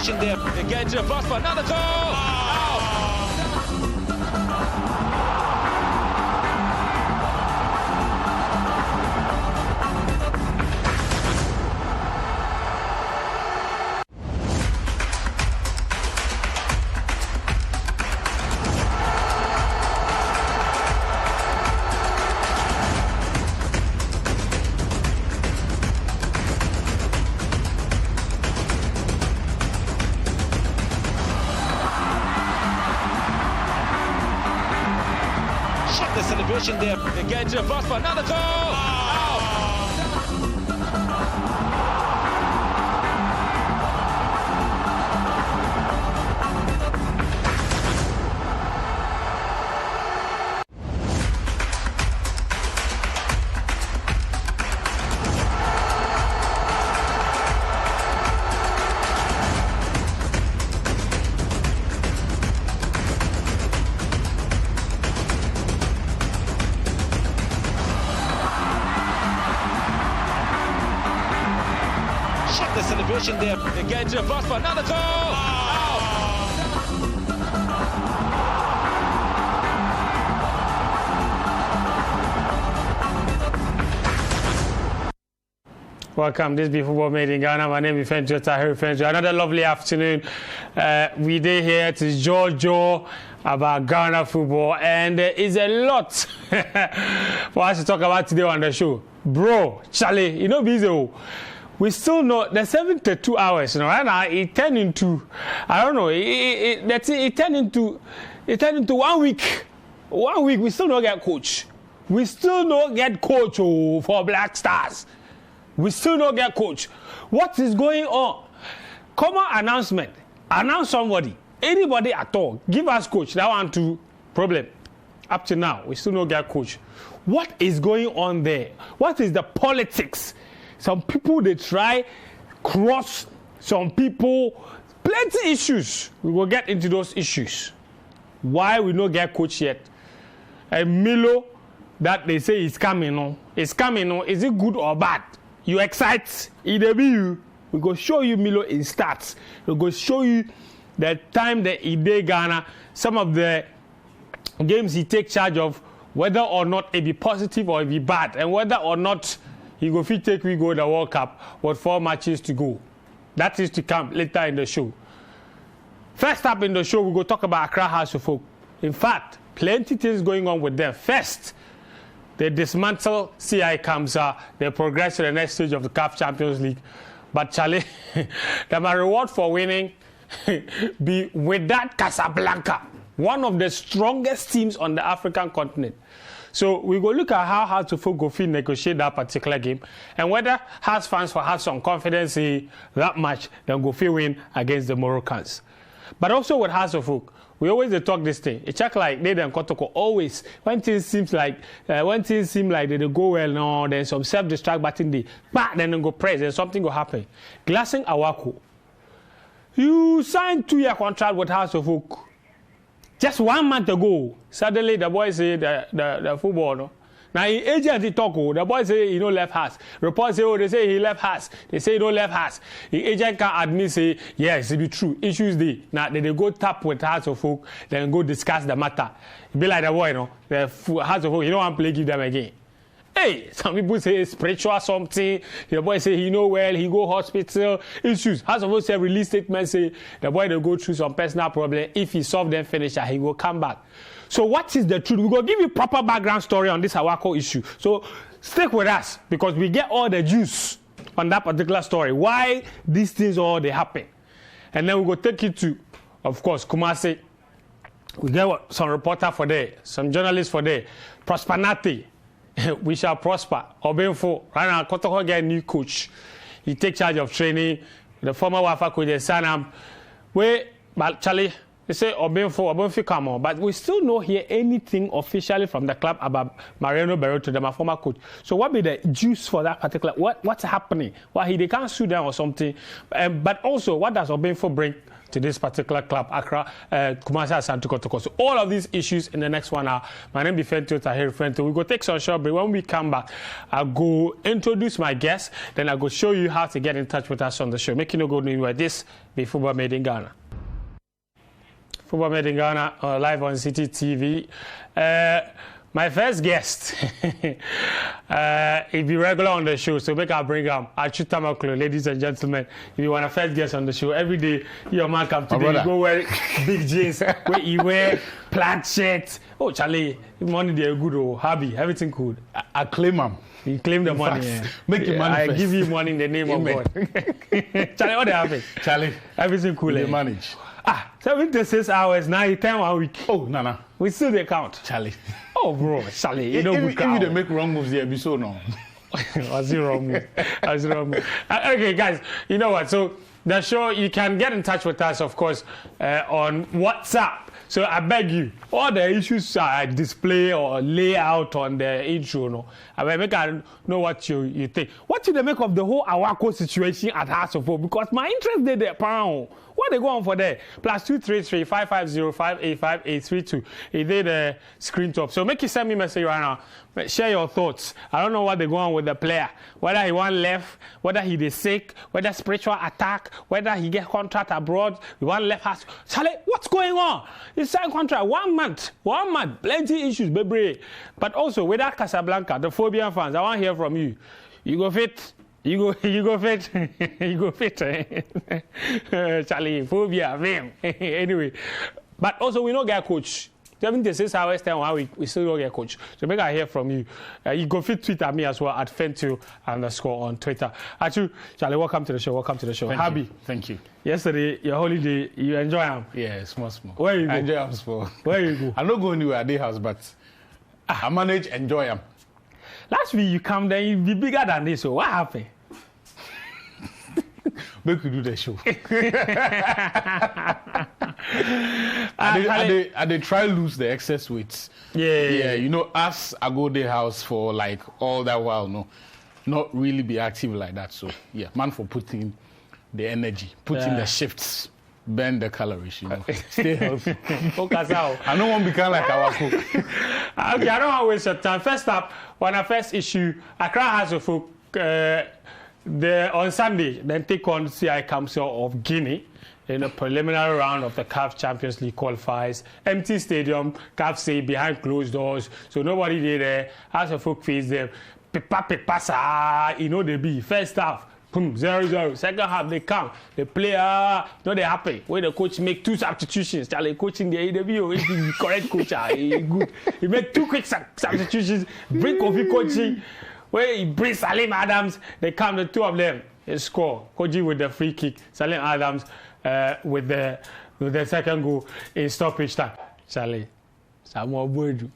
celebration there. They get into the box for another goal. The celebration there. They get into the box for another goal. The celebration there. They get into the box for another goal. Welcome, this be Football Made in Ghana. My name is Fenjo Tahir Fenjo. Another lovely afternoon. We did here to Jojo about Ghana football, and there is a lot for us to talk about today on the show. Bro, Charlie, you know, busy. We still know the 72 hours, you know, right now it turned into, I don't know, it turned into 1 week. 1 week, we still don't get coach. We still don't get coach for Black Stars. We still don't get coach. What is going on? Common announcement. Announce somebody. Anybody at all. Give us coach. That one too. Problem. Up to now, we still don't get coach. What is going on there? What is the politics? Some people, they try cross some people. Plenty issues. We will get into those issues. Why we don't get coach yet? And Milo, that they say is coming on. It's coming on. Is it good or bad? You excite? Either be you. We go show you Milo in stats. We go show you the time that he did Ghana, some of the games he take charge of, whether or not it be positive or it be bad, and whether or not he go fit take we go the World Cup with 4 matches to go. That is to come later in the show. First up in the show, we go talk about Accra House of Folk. In fact, plenty things going on with them. First, they dismantle CI Kamsa. They progress to the next stage of the CAF Champions League. But Charlie, my reward for winning be with that Casablanca, one of the strongest teams on the African continent. So we go look at how House of Folk go fit negotiate that particular game, and whether House fans will have some confidence in that match, then go fit win against the Moroccans. But also with House of Folk, we always talk this thing. It check like they and Kotoko always when things seem like they go well. No, there's some self-destruct button day. But then they go press. Then something will happen. Gladson Awako, you signed 2-year contract with House of Folk. Just 1 month ago, suddenly the boys say the football. No? Now, in agent he talk, the boys say he no left House. Reports say, oh, they say he left House. They say he no left House. The agent can admit, say, yes, it be true. Issues there. Now, they go tap with House of Folk, then go discuss the matter. It be like the boy, no? The House of Folk, you don't want to play, give them again. Hey, some people say spiritual something. The boy say he know well, he go hospital. Issues. House of Folk say release statement say the boy they go through some personal problem. If he solve them finish, he will come back. So what is the truth? We go give you proper background story on this Awako issue. So stick with us because we get all the juice on that particular story. Why these things all they happen, and then we go take you to, of course, Kumasi. We get some reporter for there, some journalists for there. Prosperity. We shall prosper. Obenfo, right now, Kotoko get a new coach. He take charge of training. The former Wafa coach, Sanam. But Charlie, they say Obenfo come on. But we still don't hear anything officially from the club about Mariano Barreto, my former coach. So what be the juice for that particular? What's happening? Why they can't sue them or something? But also, what does Obenfo bring to this particular club, Accra, Kumasi Asante Kotoko. So all of these issues in the next 1 hour. My name is Fento Tahir Fento. We go take some short break. When we come back, I'll go introduce my guest, then I'll go show you how to get in touch with us on the show. Make you no go anywhere. This be Football Made in Ghana. Football Made in Ghana, live on Citi TV. My first guest, he'll be regular on the show, so make I bring him. Achutamaklo, ladies and gentlemen. If you want a first guest on the show, every day your man come today, you go wear big jeans, where you wear plaid shirts. Oh, Charlie, money they're good, oh, hobby, everything good. I claim him. You claim the money. Yeah. Make your money I first. give you money in the name of God. Charlie, what happened? Charlie, everything cool. You manage. 76 hours, now you 10 1 week. Oh, no. We still the count. Charlie. Oh, bro, Charlie, you don't if you make wrong moves, there be so no. What's the wrong move? Okay, guys, you know what? So the show, you can get in touch with us, of course, on WhatsApp. So I beg you, all the issues I display or lay out on the intro, no, I make I know what you think. What do they make of the whole Awako situation at House of Hope? Because my interest there, pound. What they go on for there? +233 550 585 832. It did the screen top. So make you send me a message right now. Share your thoughts. I don't know what they go on with the player. Whether he want left, whether he is sick, whether spiritual attack, whether he get contract abroad. We want left house. Charlie, what's going on? He signed contract 1 month. 1 month. Plenty issues, baby. But also with that Casablanca, the Phobian fans, I want to hear from you. You go fit. You go fit. You go fit. Charlie, phobia, fame. Anyway, but also we don't get a coach. 76 hours, 10 1 we still don't get a coach. So make I hear from you. You go fit tweet at me as well at Fento_ on Twitter. Achu, Charlie, welcome to the show. Welcome to the show. Happy. Thank you. Yesterday, your holiday, you enjoy them? Yeah, small. Where you go? I enjoy them small. Where you go? I don't go anywhere at the house, but I manage enjoy them. Last week you come there, you be bigger than this. So what happened? Make we do the show. I they try lose the excess weight. Yeah. You know, as I go the house for like all that while, no, not really be active like that. So yeah, man for putting the energy, putting the shifts, burn the calories. You know, stay healthy. Focus out. I don't want to become like Awako. Okay, I don't want to waste your time. First up, on our first issue, Accra has a folk. On Sunday, then take on CAFCL of Guinea in a preliminary round of the CAF Champions League qualifiers. Empty stadium, CAFCL behind closed doors, so nobody there. As a folk face them, pepa, you know they be. First half, boom, 0-0. Second half, they come. The player, they happy. Where the coach make 2 substitutions. Charlie coaching the AWO, he's the correct coach. He good. He make 2 quick substitutions. Bring Kofi coaching. Where he brings Salim Adams, they come, the 2 of them, they score. Koji with the free kick, Salim Adams with the second goal in stoppage time. Charlie, Samuel Boydu.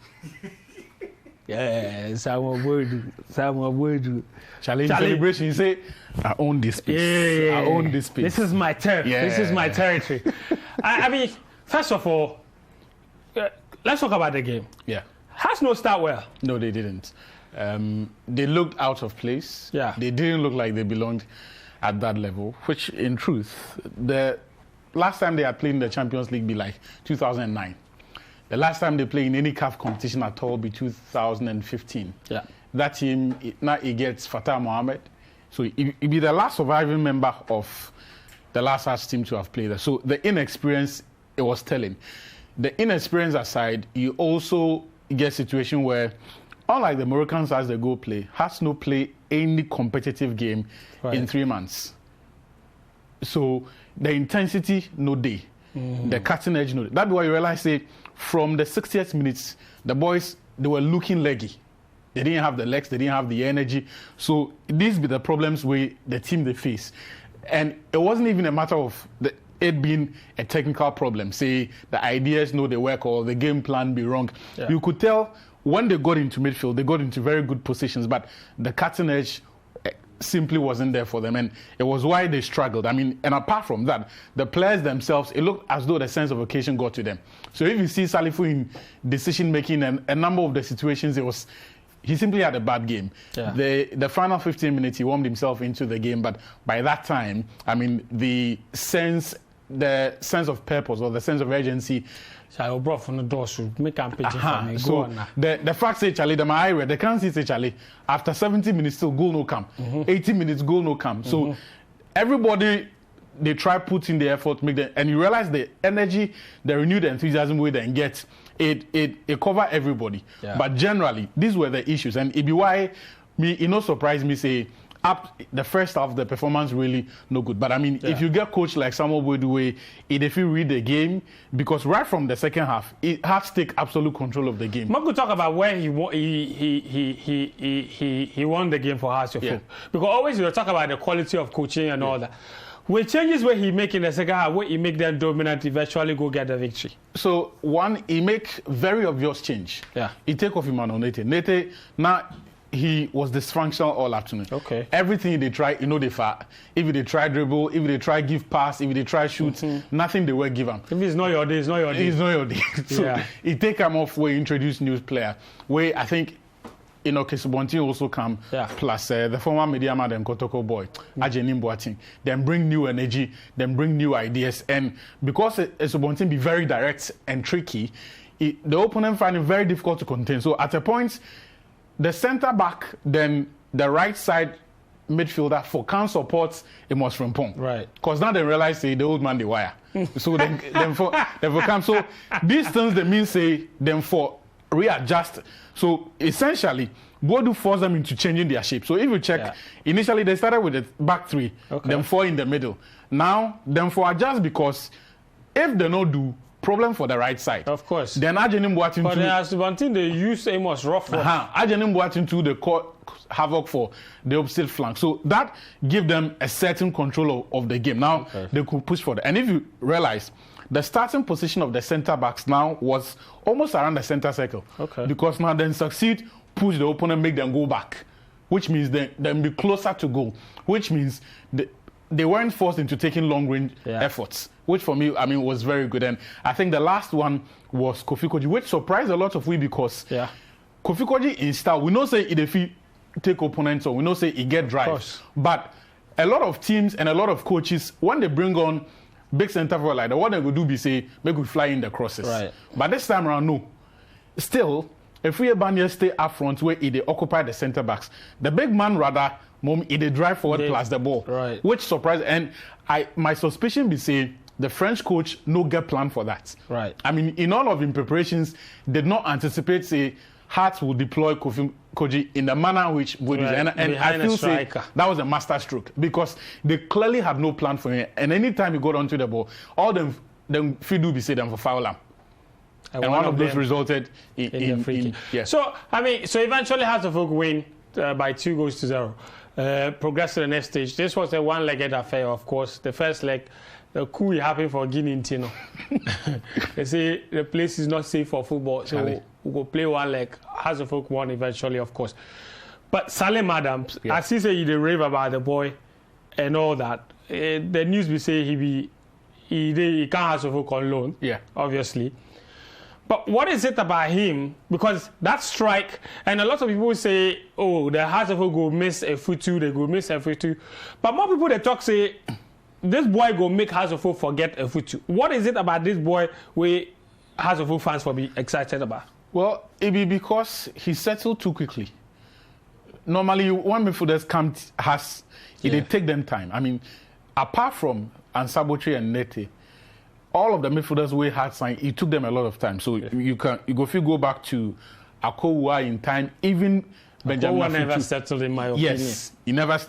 Yeah, Samuel Boydu. Charlie, in celebration, you say, I own this space. Yeah. I own this space. This is my turf. Yeah. This is my territory. I mean, first of all, let's talk about the game. Yeah. Has no start well. No, they didn't. They looked out of place. Yeah. They didn't look like they belonged at that level, which in truth, the last time they had played in the Champions League be like 2009. The last time they played in any CAF competition at all be 2015. Yeah. That team, now it gets Fatah Mohamed. So it be the last surviving member of the last Arch team to have played there. So the inexperience, it was telling. The inexperience aside, you also get a situation where unlike the Moroccans as they go play, has no play any competitive game in 3 months. So the intensity, no day. The cutting edge, no day. That's why you realize, say, from the 60th minutes, the boys, they were looking leggy. They didn't have the legs, they didn't have the energy. So these be the problems with the team they face. And it wasn't even a matter of it being a technical problem. Say, the ideas, no, they work, or the game plan be wrong. Yeah. You could tell when they got into midfield, they got into very good positions, but the cutting edge simply wasn't there for them, and it was why they struggled. I mean, and apart from that, the players themselves, it looked as though the sense of occasion got to them. So if you see Salifu in decision-making and a number of the situations, he simply had a bad game. Yeah. The final 15 minutes, he warmed himself into the game, but by that time, I mean, the sense the sense of purpose or the sense of urgency. So I brought from the door should make a picture for me. So the fact say Charlie, they can't see Charlie. After 70 minutes, still goal no come. 80 minutes, goal no come. So everybody, they try putting the effort, make them, and you realize the energy, the renewed enthusiasm we then get, it cover everybody. Yeah. But generally, these were the issues, and it be why me, it no surprise me say up the first half the performance really no good. But I mean, if you get coach like Samuel Boydue, if you read the game, because right from the second half, it has to take absolute control of the game. Marco talk about where he won the game for Hasselhoff. Because always you talk about the quality of coaching and all that. With changes where he make in the second half, where he make them dominant, eventually go get the victory. So one, he make very obvious change. He take off him on Nete. Nete now. He was dysfunctional all afternoon. Okay. Everything they try, they fat. If they try dribble, if they try give pass, if they try shoot, nothing they will give him. If it's not your day, it's not your day. It's not your day. So he take him off where he introduce new player. Where I think, Kesubonti also come. Plus the former media man, them Kotoko boy, Ajenim Boating. Then bring new energy, then bring new ideas. And because Kesubonti be very direct and tricky, the opponent find it very difficult to contain. So at a point, the centre back, then the right side midfielder for can support Amos Frimpong. Right. Because now they realize say the old man the wire. So then for come. So these things they mean say them for readjust. So essentially, Bodu force them into changing their shape. So if you check, initially they started with the back three, then four in the middle. Now them for adjust because if they don't do problem for the right side. Of course. Then Ajenim Boating but there's one thing they use Amos rough for. Ajenim Boating to the havoc for the opposite flank. So that give them a certain control of the game. Now they could push for it. And if you realize, the starting position of the centre backs now was almost around the centre circle. Because now then succeed, push the opponent, make them go back. Which means then be closer to goal. Which means they weren't forced into taking long-range efforts, which for me, I mean, was very good. And I think the last one was Kofi Koji, which surprised a lot of we because Kofi Koji in style, we know say if he take opponents or we know say he get drive. But a lot of teams and a lot of coaches, when they bring on big centre forward like that, what they will do be say, make we fly in the crosses. But this time around, no. Still, if we stay up front where they occupy the centre backs, the big man rather they drive forward plus the ball, which surprised. And my suspicion be say the French coach no get plan for that. I mean, in all of his preparations, did not anticipate say Hearts will deploy Kofi Koji in the manner which would and I feel say that was a master stroke because they clearly had no plan for him. And anytime he got onto the ball, all them Fidu be say them for foul him. And one of those resulted in the free kick. So I mean, so eventually Hearts of Oak win by 2-0. Progress to the next stage. This was a one-legged affair, of course. The first leg, the coup happened for Guinea Tino. They say the place is not safe for football, so we go play one leg. Hearts of Oak won eventually, of course. But Salim Adams, I see say he rave about the boy and all that. The news we say he can't Hearts of Oak on loan. Obviously. But what is it about him? Because that strike, and a lot of people say, oh, the Hearts of Oak go miss a foot-two, they go miss a foot-two. But more people they talk say, this boy go make Hearts of Oak forget a foot-two. What is it about this boy where Hearts of Oak fans will be excited about? Well, it be because he settled too quickly. Normally, when midfielders come, they take them time. I mean, apart from Ansabotri and Nete, all of the midfielders we had signed, it took them a lot of time. So if you go back to Akowa in time, even Benjamin Afutu never settled in my opinion. Yes, he never.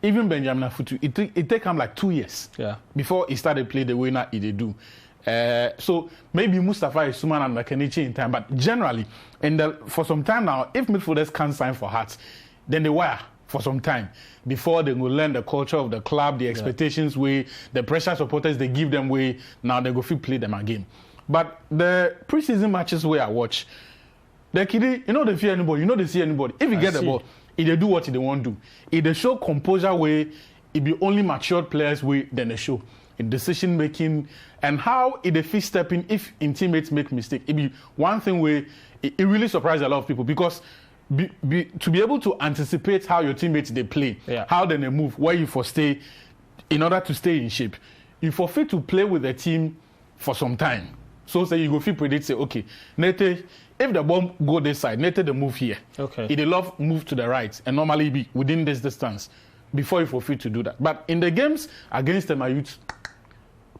Even Benjamin Afutu, it take him like 2 years before he started play the way now he do. So maybe Mustafa Isuman and Makenichi in time, but generally, for some time now, if midfielders can't sign for Hearts, then they wire for some time before they will learn the culture of the club, the expectations way, the pressure supporters they give them way. Now they go play them again. But the preseason matches where I watch, the kid, they fear anybody, they see anybody. If you get the ball, if they do what they want to do, if they show composure way, it be only matured players way, then they show in decision making and how if they fit stepping if in teammates make mistake. It be one thing where it really surprised a lot of people because to be able to anticipate how your teammates they play, how then they move, where you for stay, in order to stay in shape. you forfeit to play with the team for some time. So say you go feel predict say, okay, Nete, if the ball go this side, Nete the move here. Okay. If they love move to the right and normally be within this distance before you forfeit to do that. But in the games against them, youth,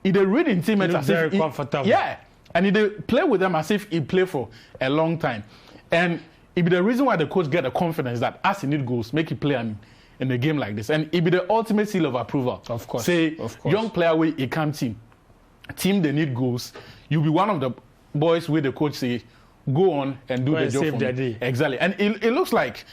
if they read in teammates as very if he, comfortable. Yeah. And if they play with them as if he play for a long time. And it be the reason why the coach get the confidence that as he need goals, make it play in a game like this. And it be the ultimate seal of approval. Of course. Say, of course. Young player with a camp team they need goals. You'll be one of the boys where the coach say, go on and do the job for me. Day. Exactly. And it looks like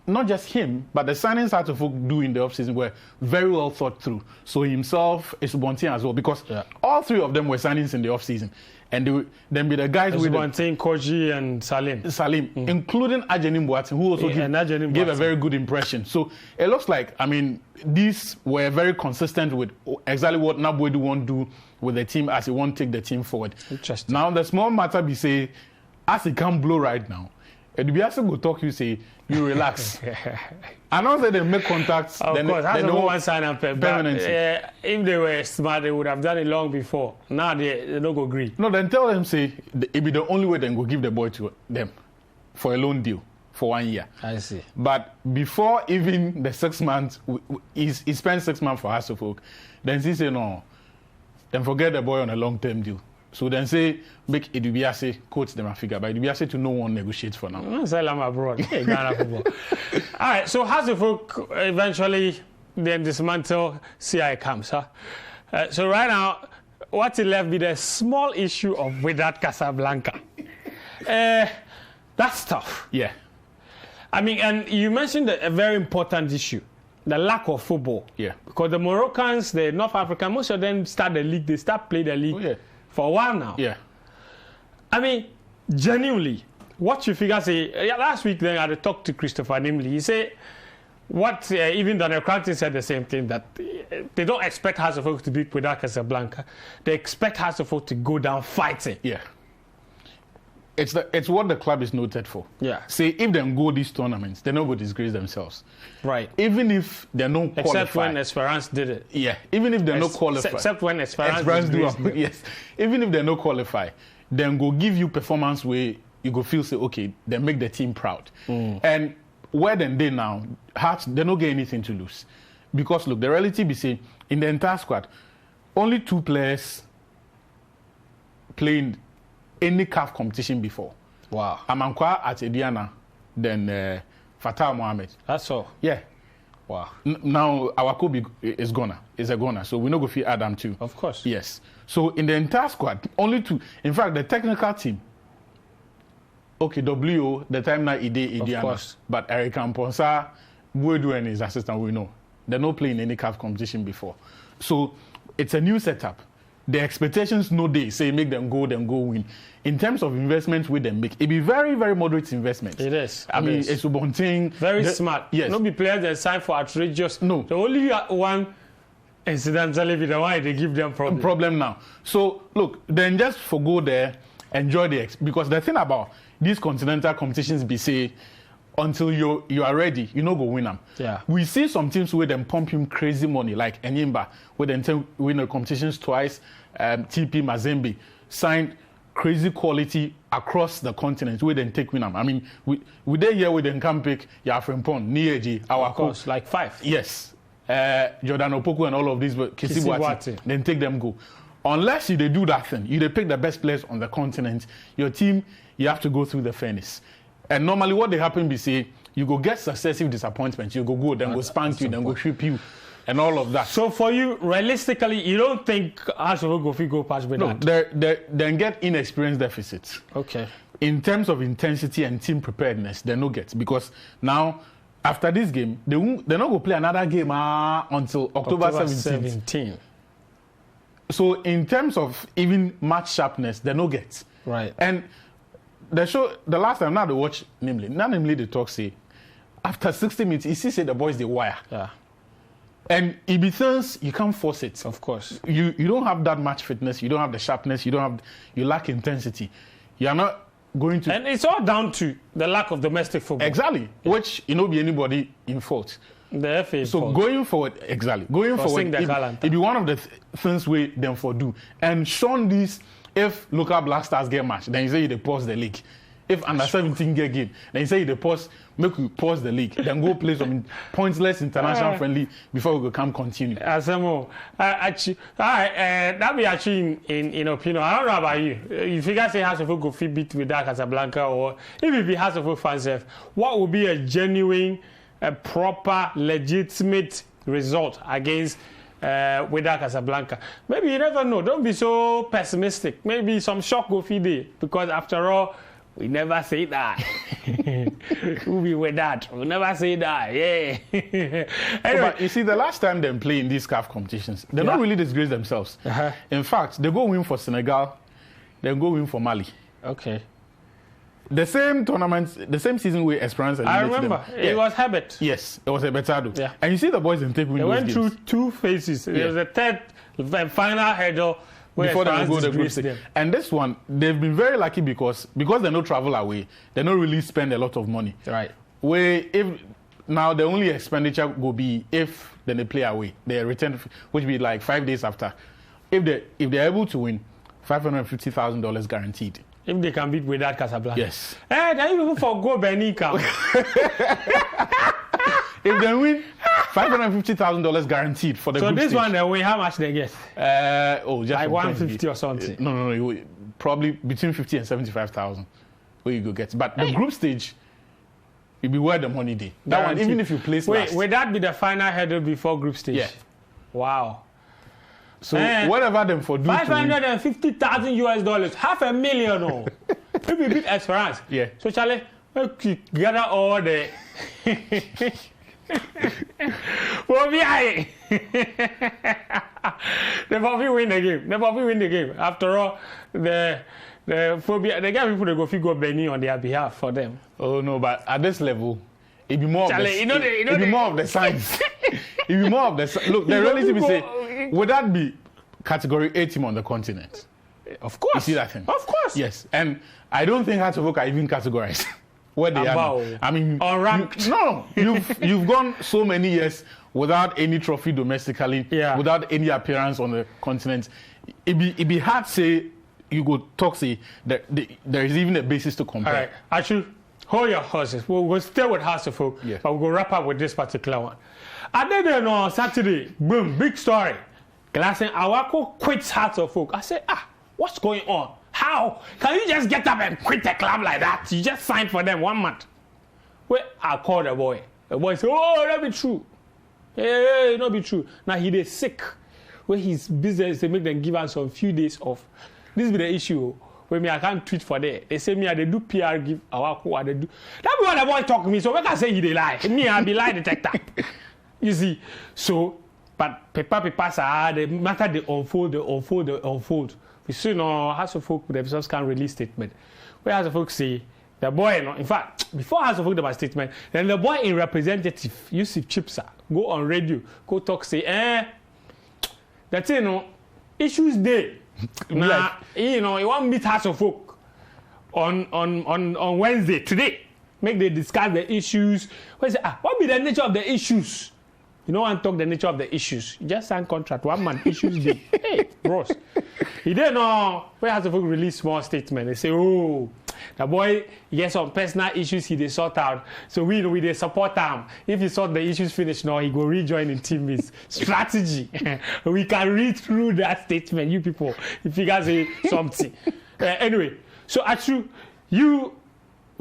not just him, but the signings Asante Kotoko do in the offseason were very well thought through. So himself, Esubontin as well, because all three of them were signings in the offseason. And then be the guys with Esubontin, Koji, and Salim. Including Ajeni Mboatin, who also gave a very good impression. So it looks like, these were very consistent with exactly what Nabwedu won't do with the team as he won't take the team forward. Interesting. Now, the small matter be say, as he can't blow right now, and be also go talk, you say, you relax. I know that they make contacts. Of course, that's the one sign up permanently. If they were smart, they would have done it long before. Now they don't go agree. No, then tell them, say, it be the only way they go give the boy to them for a loan deal for 1 year. I see. But before even the 6 months, he spent 6 months for Asante Kotoko. Then he say, no, then forget the boy on a long-term deal. So then say, make Edubiase coach them a figure, but Edubiase to no one negotiate for now. No, say I'm abroad. Ghana football. All right, so Asante Kotoko eventually then dismantle CI camps, huh? So right now, what's left with a small issue of Wydad Casablanca. That's tough. Yeah. And you mentioned a very important issue. The lack of football. Yeah. Because the Moroccans, the North African, most of them start the league. They start playing the league for a while now. Yeah. Genuinely, what you figure say, last week then I had talked to Christopher Nimley. He said, even Daniel Cranton said the same thing, that they don't expect Asante Kotoko to beat Wydad Casablanca. They expect Asante Kotoko to go down fighting. Yeah. It's what the club is noted for. Yeah. Say if they go these tournaments, they're not going to disgrace themselves. Right. Even if they're not qualified. Except when Esperance did it. Yeah. Even if they're not qualified. Except when Esperance do it. Yes. Even if they're not qualified, then go give you performance where you go feel say, okay, they make the team proud. And where then they now, Hearts, they don't get anything to lose. Because look, the reality be saying, in the entire squad, only 2 players playing any CAF competition before. Wow. Amankwa at Ediana, then Fatah Mohamed. That's all. Yeah. Wow. Now Awako is a goner, so we no go fit Adam too. Of course. Yes. So in the entire squad, only 2. In fact, the technical team. Okay, WO, the time now Ediana. Of course. But Eric Amponsa, Buedu and his assistant, we know. They're not playing any CAF competition before. So it's a new setup. The expectations no day say make them go win. In terms of investments with them make, it be very, very moderate investment. It is. It's one thing. Very smart. Yes. No be players that sign for outrageous. No. The only one incidentally be the one they give them problem now. So look, then just forgo there, enjoy because the thing about these continental competitions be say until you are ready, you know go win them. Yeah. We see some teams where them pump him crazy money, like Enyimba, where they win the competitions twice. TP Mazembe signed crazy quality across the continent where they take win them. We there here with them can pick Yafrempon, Nieji, Awako. Of course, like 5. Yes. Jordan Opoku and all of these, but Kisibuati, then take them go. Unless they do that thing, they pick the best players on the continent, your team, you have to go through the furnace. And normally what they happen be say, you go get successive disappointments, you go, then go spank you, then go trip you, and all of that. So for you, realistically, you don't think Asante Kotoko go past with that? No, they get inexperience deficits. Okay. In terms of intensity and team preparedness, they no get. Because now, after this game, they're not going to play another game until October 17th. So in terms of even match sharpness, they no get. Right. And the last time now they watch namely they talk say after 60 minutes he see say the boys they wire. Yeah. And it becomes you can't force it. Of course. You don't have that match fitness, you don't have the sharpness, you lack intensity. You are not going to. And it's all down to the lack of domestic football. Exactly. Yeah. Which be anybody in fault. The FA. So going forward, exactly. Going forward, it be one of the things we them for do. And shown this, if local Black Stars get match, then you say they pause the league. If under 17 get game, then you say they pause, make we pause the league, then go play some pointless international friendly before we can continue. Asemo, that be actually in opinion. I don't know about you. If you guys say House of Folk go fit beat with that Casablanca, or if it be House of Folk fans, what would be a genuine, a proper, legitimate result against with that Casablanca? Maybe you never know. Don't be so pessimistic. Maybe some shock go feed it, because after all, we never say that. We'll be with that. We'll never say that. Yeah. Anyway. But you see, the last time they play in these CAF competitions, they don't really disgrace themselves. In fact, they go win for Senegal, then go win for Mali. Okay. The same tournament, the same season we Esperance. I remember. It was Herbert. Yes, it was Herbert. Yeah. And you see the boys in take win. They went through 2 phases. There was a third final hurdle before they go the group stage. And this one, they've been very lucky because they don't travel away. They don't really spend a lot of money. Right. Now the only expenditure will be if then they play away. They return, which will be like 5 days after. If they're able to win, $550,000 guaranteed. If they can beat without Casablanca. Yes. Hey, then you forgo Benica. If they win, $550,000 guaranteed for the group stage. So this one, they win, how much they get? Just like 150 or something. No, probably between 50 and 75,000. Where you go get. But the group stage, it'll be where the money day. That one, even if you place last. Would that be the final hurdle before group stage? Yeah. Wow. So whatever them for do $550,000 US, $500,000. Oh. If we beat Esperance. Yeah. So Charlie, we gather all the. Phobian. They probably win the game. After all, the Phobian, they get people to go figure Benny on their behalf for them. Oh no, but at this level, it'd be more Charlie, it'd be more of the science. It'd be more of the look. The relatively say, would that be category A team on the continent? Of course. You see that thing? Of course. Yes, and I don't think Hearts of Oak are even categorized. Where they are now. I mean, unranked. You've gone so many years without any trophy domestically, without any appearance on the continent. It'd be hard to say you go talk say that there is even a basis to compare. All right, actually, hold your horses. We'll stay with House of Folk, but we'll wrap up with this particular one. I did on Saturday, boom, big story. Gladson Awako quits House of Folk. I said, what's going on? How can you just get up and quit a club like that? You just signed for them 1 month. Well, I called the boy. The boy said, oh, that be true. Yeah, not be true. Now he is sick. Where his business, they make them give us some few days off. This be the issue. When I can't tweet for that. They say they do PR give Awako, they do. That be what the boy talk to me. So when I say he they lie. Me, I be lie detector. You see. So, but paper are the matter they unfold. We see no House of Folk themselves can release statement. Where House of Folk say the boy, in fact, before House of Folk the statement, then the boy in representative, Yusuf Chipsa, go on radio, go talk, say, that's issues day. Now, you want to meet House of Folk on Wednesday, today. Make they discuss the issues. What be the nature of the issues? You know, and talk the nature of the issues. You just sign contract 1 month, issues day. Hey, bros. He didn't know where House of Folk release small statement. They say, oh, the boy gets some personal issues he they sort out. So we they support him. If he sort the issues finish now, he go rejoin in team with strategy. We can read through that statement, you people, if you guys say something. Anyway, so actually, you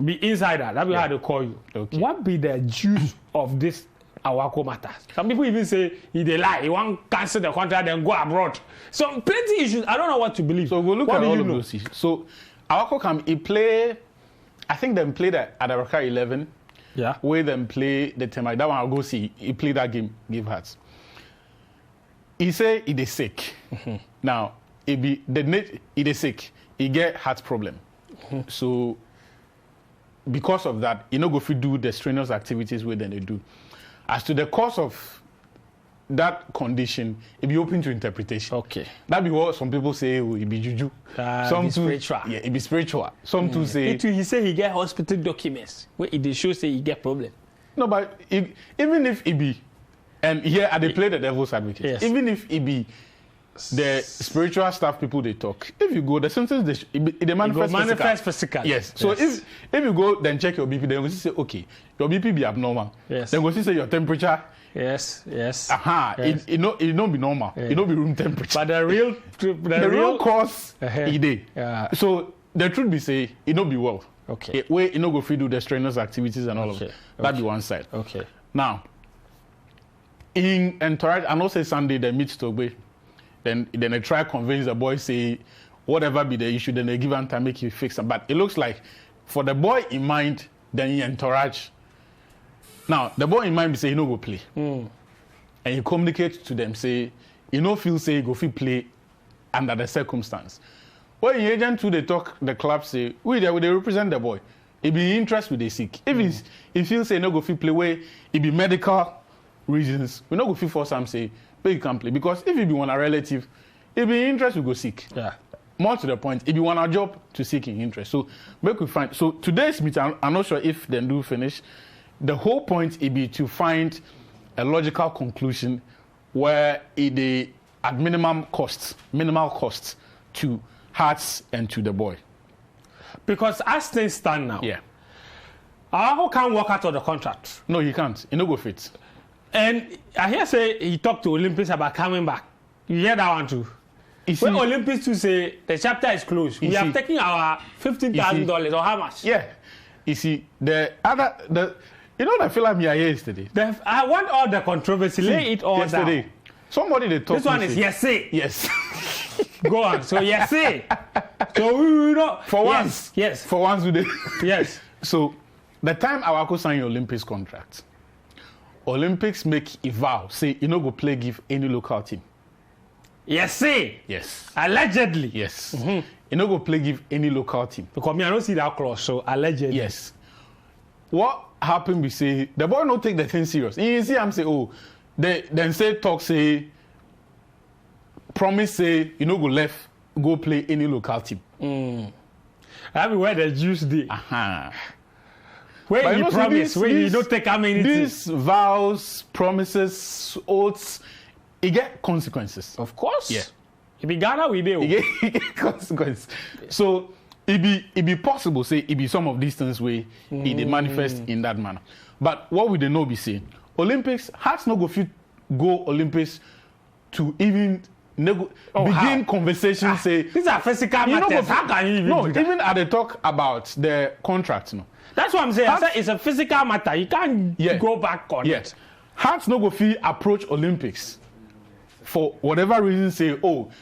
be insider. That's how they call you. Okay. What be the juice of this Awako matters? Some people even say he they lie. He want cancel the contract and go abroad. So plenty issues. I don't know what to believe. So we'll look at all of those issues. So Awako he play. I think them play the Adaraka 11. Yeah. Where them play the Tema. That one I'll go see. He play that game. Give Hearts. He say he dey sick. Now he dey sick. He get heart problem. So because of that, he no go fit do the strenuous activities where then they do. As to the cause of that condition, it be open to interpretation. Okay. That be what some people say, it be juju. Some be spiritual. Yeah, it be spiritual. Some too say. He say he get hospital documents where it show say he get problem. No, but even if it be, and here they play the devil's advocate. Yes. Even if it be the spiritual stuff people they talk, if you go, the symptoms they manifest physically. Yes. So if you go then check your BP, then we say okay, your BP be abnormal. Yes. Then we say your temperature. Yes. Yes. Aha. Yes. It not be normal. Yeah. It not be room temperature. But the real cause it dey. Yeah. So the truth be say it not be well. Okay. Where it not go free do the strenuous activities and all of it. That be one side. Okay. Now, in entourage, I know say Sunday they meet Togbe, then they try convince the boy say whatever be the issue, then they give him time make you fix it. But it looks like for the boy in mind, then he entourage. Now the boy in mind be say he no go play, and he communicate to them say he no feel say he go fit play under the circumstance. When the agent too they talk, the club say we they represent the boy. It be interest with the sick. If he feel say no go fit play where it be medical reasons, we no go fit force some say but you can play because if it be one a relative, it be interest we go seek. Yeah. More to the point, if you want a job to seek in interest. So make we find. So today's meeting, I'm not sure if they do finish. The whole point it be to find a logical conclusion where it is at minimal cost to Hearts and to the boy. Because as things stand now, Yeah. Awako can't walk out of the contract. No, he can't. He no go fit. And I hear say he talked to Olympics about coming back. You hear that one too? When Olympics to say the chapter is closed, we have taken our $15,000 or how much? Yeah. You see, you know that film here yesterday? I want all the controversy. Lay it all yesterday. down. Somebody they talk. This one is yes say. Yes. Go on. So yes say. So we know. For once. Yes. For once we did. Yes. So the time Awako signed Olympics contract, Olympics make a vow, say you no go play give any local team. Yes say. Yes. Allegedly. Yes. You no go play give any local team. Because me I don't see that clause. So allegedly. Yes. What happened? We say the boy no take the thing serious. You see, I'm say then say talk say promise say you no go play any local team. Everywhere the juice day. Where you promise, where you don't take how many these vows, promises, oaths, it get consequences. Of course. Yeah. It be Ghana we do. It get consequences. So it be possible, say it be some of these things where it manifest in that manner. But what we they know be saying, Olympics, Hearts no go fit go Olympics to even begin conversations. Say these are physical matters. How can you even do that? Even at the talk about the contract, no. That's what I'm saying. I said it's a physical matter. You can't go back on it. Hearts no go fit approach Olympics for whatever reason. Say,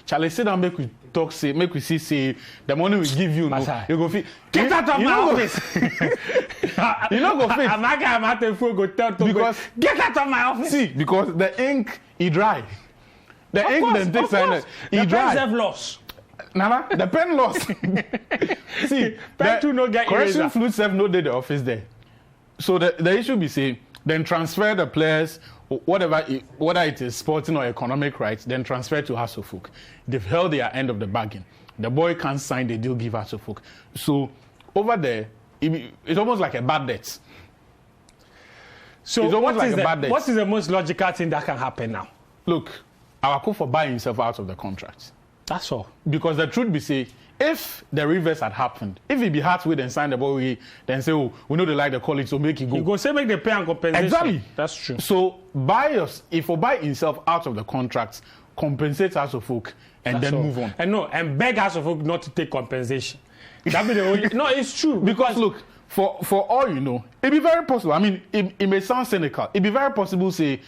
Charlie, sit down, make we talk. Say, make we say the money we give you. No, you go fit. Get out of my office. You know go fit. Because get out of my office. See, because the ink is dry. The of ink course, then takes silence. The dry. pen loss. Nana, the pen loss. See, pen to no get correction fluid self no did the office there. So the issue be saying then transfer the players, whether it is sporting or economic rights, then transfer to Hasselhoff. They've held their end of the bargain. The boy can't sign the deal, give Hasselhoff. So over there, it's almost like a bad debt. So what is the most logical thing that can happen now? Look, Awako for buying himself out of the contract. That's all. Because the truth be say, if the reverse had happened, if it be hard with and sign the boy, then say, we know they like the college, so make it go. You go say make the pay and compensation. Exactly. That's true. So if you buy himself out of the contract, compensate Hasselhoff and then move on. And beg Hasselhoff not to take compensation. That be the only. No, it's true. Because look, for all you know, it be very possible. I mean, it may sound cynical. It be very possible say,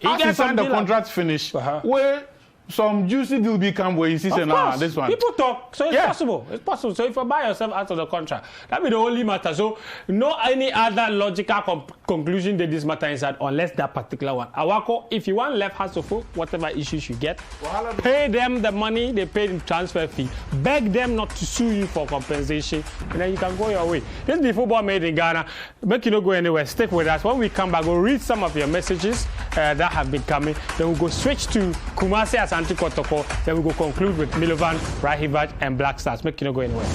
as you sign the contract finish, where some juicy deal become where you see say, this one. People talk, so it's possible. It's possible. So if you buy yourself out of the contract, that be the only matter. So no any other logical conclusion that this matter is at unless that particular one. Awako, if you want left Hasselhoff, whatever issues you get, pay them the money they paid in transfer fee. Beg them not to sue you for compensation, and then you can go your way. This is the football made in Ghana. Make you not go anywhere. Stick with us. When we come back, we'll read some of your messages that have been coming. Then we'll go switch to Kumasi Asante Kotoko. Then we'll go conclude with Milovan, Rahivaj, and Black Stars. Make you not go anywhere.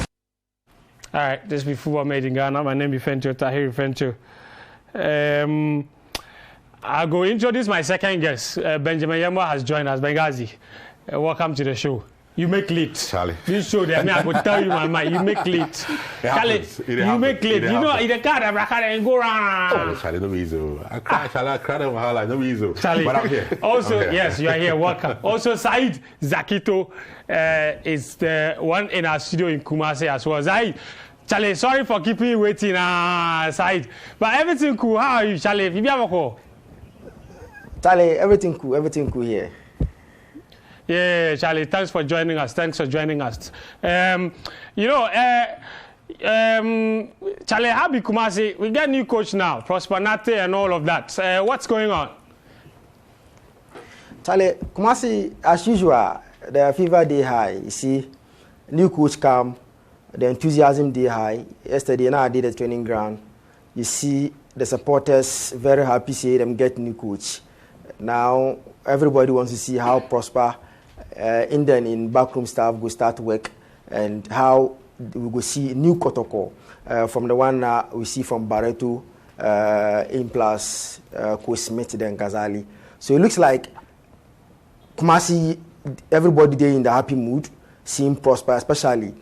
All right, this is Football Made in Ghana. My name is Fentio Tahiri Fentio. I'll go introduce my second guest. Benjamin Yemo has joined us. Bengazi, welcome to the show. You make late. Charlie. This show, I mean, I could tell you my mind. You make late. Charlie, you make late. You know, in the car, and go around. Oh, Charlie, no easy. I cried in my heart, no easy. Charlie, but I'm here. Also, yes, you are here. Welcome. Also, Said Zakito is the one in our studio in Kumasi as well. Said, Charlie, sorry for keeping you waiting, Said. But everything cool. How are you, Charlie? You have a call? Charlie, everything cool here. Yeah, Charlie, thanks for joining us. Charlie, happy Kumasi. We got new coach now, Prosper Nate and all of that. What's going on? Charlie, Kumasi, as usual, the fever day high. You see, new coach come, the enthusiasm day high. Yesterday, now I did the training ground. You see, the supporters very happy see them get new coach. Now, everybody wants to see how Prosper in backroom staff go start work and how we go see new Kotoko from the one we see from Barreto in plus Coach Smith then Kazali. So it looks like Kumasi, everybody there in the happy mood, seeing Prosper, especially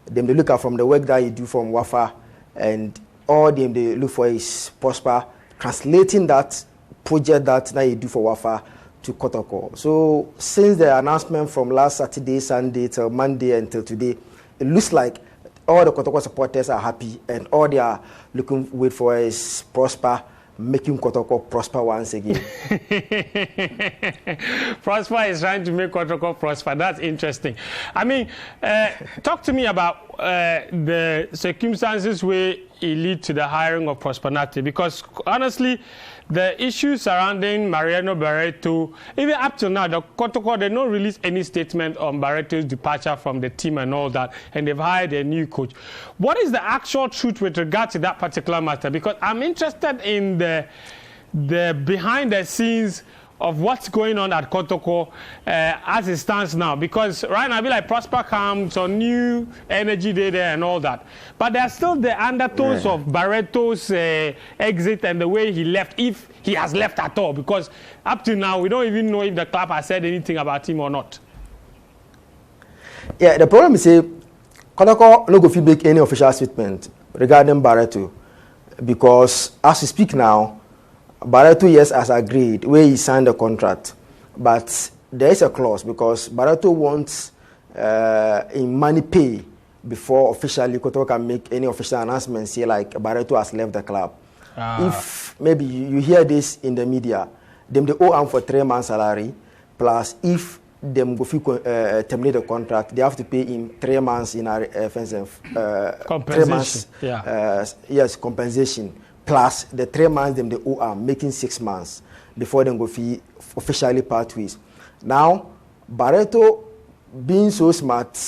them they look at from the work that you do from Wafa, and all them they look for is Prosper translating that project that now you do for Wafa to Kotoko. So since the announcement from last Saturday, Sunday till Monday until today, it looks like all the Kotoko supporters are happy and all they are wait for is Prosper, making Kotoko prosper once again. Prosper is trying to make Kotoko prosper. That's interesting. I mean, talk to me about the circumstances where it lead to the hiring of Prosper Nate, because honestly, the issues surrounding Mariano Barreto, even up to now, the Kotoko, they don't release any statement on Barreto's departure from the team and all that, and they've hired a new coach. What is the actual truth with regard to that particular matter? Because I'm interested in the behind the scenes of what's going on at Kotoko as it stands now. Because right now, I feel like Prosper comes on new energy there and all that. But there's still the undertones of Barreto's exit and the way he left, if he has left at all. Because up to now, we don't even know if the club has said anything about him or not. Yeah, the problem is Kotoko no go fit make any official statement regarding Barreto. Because as we speak now, Barreto, yes, has agreed where he signed the contract, but there is a clause because Barreto wants in money pay before officially Kotoko can make any official announcement, say like Barreto has left the club. If maybe you hear this in the media, them they owe him for 3 months salary, plus if them go terminate the contract, they have to pay him 3 months in compensation. 3 months, yes, compensation. Plus the 3 months them they owe are making 6 months before them go officially part ways. Now Barreto being so smart,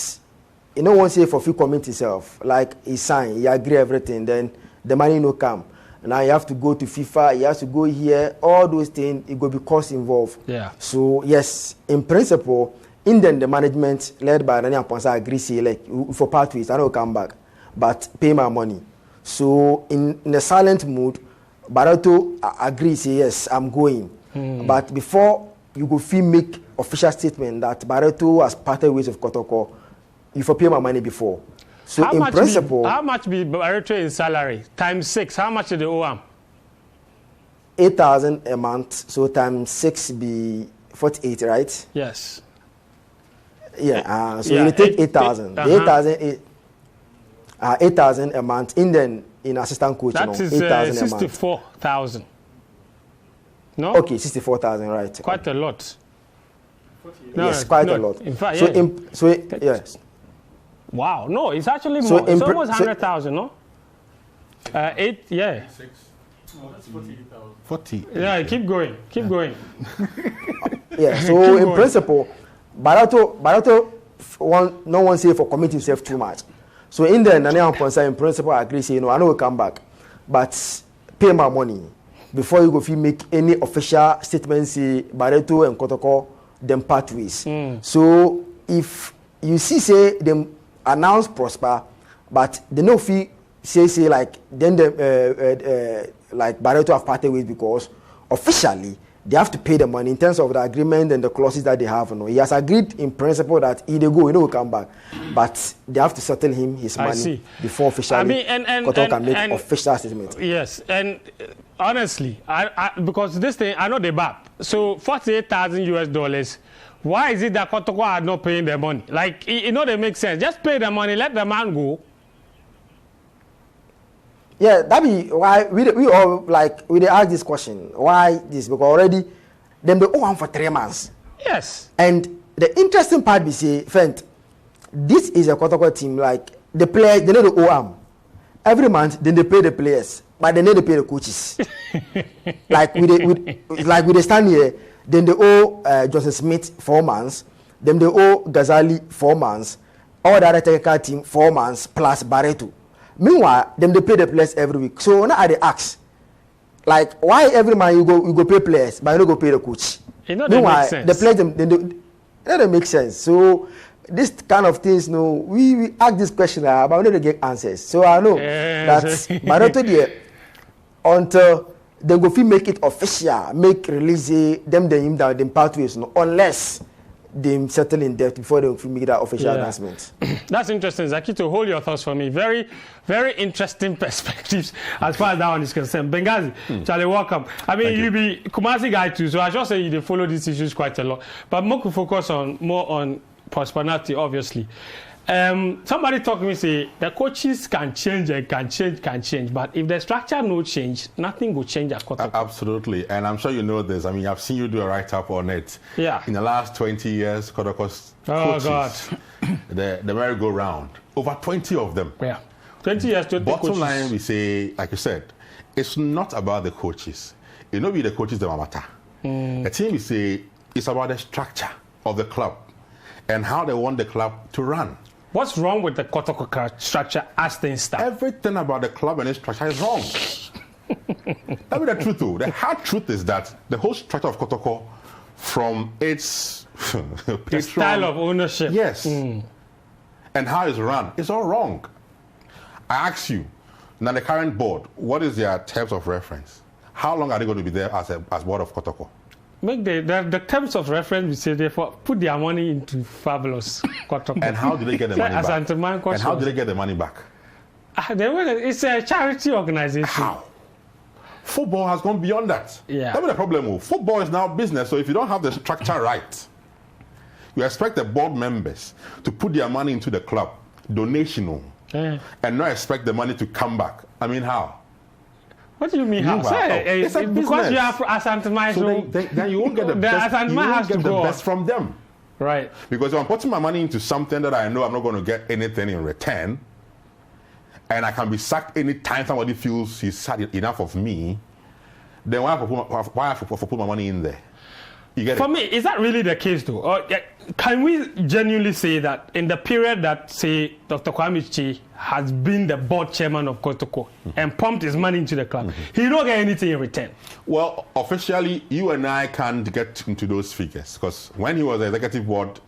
you know, won't say for free commit himself. Like he signed, he agree everything, then the money no come. Now you have to go to FIFA, you have to go here, all those things, it will be cost involved. Yeah. So yes, in principle, in the management led by Rani Aponsa agree say like for part ways, I don't come back, but pay my money. So in a silent mood, Barreto agrees, say yes, I'm going. But before you go make official statement that Barreto has parted ways of Kotoko, you for pay my money before. So how in principle, how much be Barreto in salary? Times 6. How much did they owe him? 8,000 a month. So times 6 be 48, right? Yes. Yeah. So you take 8,000. 8,000 a month in assistant coach. That is 64,000. No? Okay, 64,000, right. Quite a lot. No, yes, quite a lot. In fact, yes. Wow, no, it's actually more. It's almost 100,000, no? 8, yeah. 6. No, that's 48,000. 40. Yeah, keep going. Yeah, so in principle, Barreto no one say for commit himself too much. So in the Nana Ponsa, in principle, I agree, say, I know we'll come back, but pay my money before you go make any official statement, say Barreto and Kotoko, them part ways. So if you see, say, them announce Prosper, but they no fee say like then the like Barreto have parted with because officially they have to pay the money in terms of the agreement and the clauses that they have. You know, he has agreed in principle that he they go, will come back, but they have to settle him his money before officially Kotoko can make official statement. Yes, and honestly, I because this thing I know the BAP, so $48,000. Why is it that Kotoko are not paying the money? Like, you know, they make sense. Just pay the money, let the man go. Yeah, that be why we all like we ask this question. Why this? Because already them they owe him for 3 months. Yes. And the interesting part be say, friend, this is a Kotoko team. Like the players, they need to owe him every month. Then they pay the players, but they need to pay the coaches. like we stand here. Then they owe Johnson Smith 4 months. Then they owe Ghazali 4 months. All the other technical team 4 months plus Barreto. Meanwhile, them they pay the players every week. So now they ask, like, why every month you go pay players, but you don't go pay the coach? You know, meanwhile, the players that don't make sense. So this kind of things, we ask this question, but we don't get answers. So I know that Barreto there until they go make it official, make release them down them pathways, unless they settle in debt before they make that official announcement. That's interesting, Zakito. Hold your thoughts for me. Very, very interesting perspectives as far as that one is concerned. Benghazi, Charlie, welcome. I mean, you be Kumasi guy too, so I should say you follow these issues quite a lot. But more to focus more on prosperity, obviously. Somebody talk to me say the coaches can change and can change, but if the structure no change, nothing will change at Kotoko. Absolutely, and I'm sure you know this. I mean, I've seen you do a write-up on it. Yeah. In the last 20 years, Kotoko's coaches, the merry-go-round, over 20 of them. Yeah. 20 years, 20 Bottom coaches. line, we say, like you said, it's not about the coaches. It not be the coaches that matter. The team, we say, it's about the structure of the club and how they want the club to run. What's wrong with the Kotoko structure as things stand? Everything about the club and its structure is wrong. That be the truth, though. The hard truth is that the whole structure of Kotoko, from its the style of ownership, yes, and how it's run, it's all wrong. I ask you, now the current board, what is their terms of reference? How long are they going to be there as board of Kotoko? Make the terms of reference, we say, therefore, put their money into fabulous Kotoko. And how do they get the money back? And how do they get the money back? It's a charity organization. How? Football has gone beyond that. Yeah. That's the problem. Football is now business, so if you don't have the structure right, you expect the board members to put their money into the club, donational, and not expect the money to come back. I mean, how? What do you mean how? It's a because you have Asante, so then you won't get the best. You won't get the best from them, right? Because if I'm putting my money into something that I know I'm not going to get anything in return, and I can be sacked anytime somebody feels he's had enough of me, then why have to put my money in there? You get For it? me, is that really the case, though? Or can we genuinely say that in the period that, say, Dr. Kwame Chi has been the board chairman of Kotoko and pumped his money into the club, he don't get anything in return? Well, officially, you and I can't get into those figures because when he was the executive board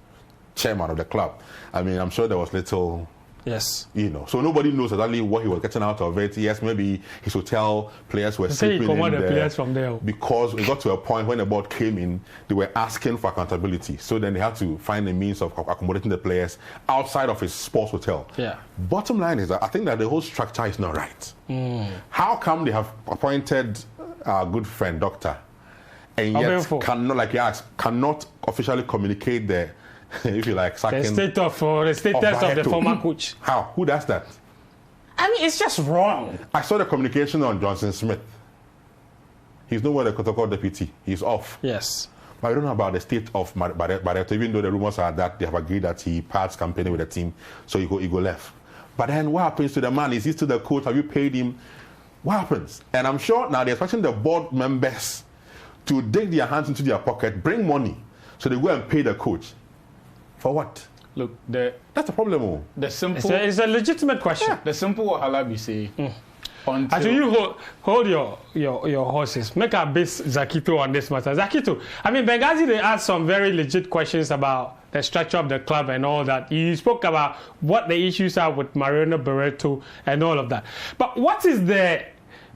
chairman of the club, I mean, I'm sure there was little... Yes. You know, so nobody knows exactly what he was getting out of it. Yes, maybe his hotel players were sleeping in there, players from there because it got to a point when the board came in, they were asking for accountability. So then they had to find a means of accommodating the players outside of his sports hotel. Yeah. Bottom line is that I think that the whole structure is not right. How come they have appointed our good friend, doctor, and yet cannot, like you asked, cannot officially communicate the if you like, the status of the former coach. How? Who does that? I mean, it's just wrong. I saw the communication on Johnson Smith. He's nowhere the Kotoko deputy. He's off. Yes. But I don't know about the state of Barreto, even though the rumors are that they have agreed that he parts campaigning with the team, so he go left. But then what happens to the man? Is he still the coach? Have you paid him? What happens? And I'm sure now they're expecting the board members to dig their hands into their pocket, bring money, so they go and pay the coach. For what? Look, that's a problem. The simple... It's a legitimate question. Yeah. The simple wahala be say, Actually, you hold your horses. Make a base Zakito on this matter. Zakito, I mean, Benghazi, they asked some very legit questions about the structure of the club and all that. You spoke about what the issues are with Mariano Barreto and all of that. But what is the...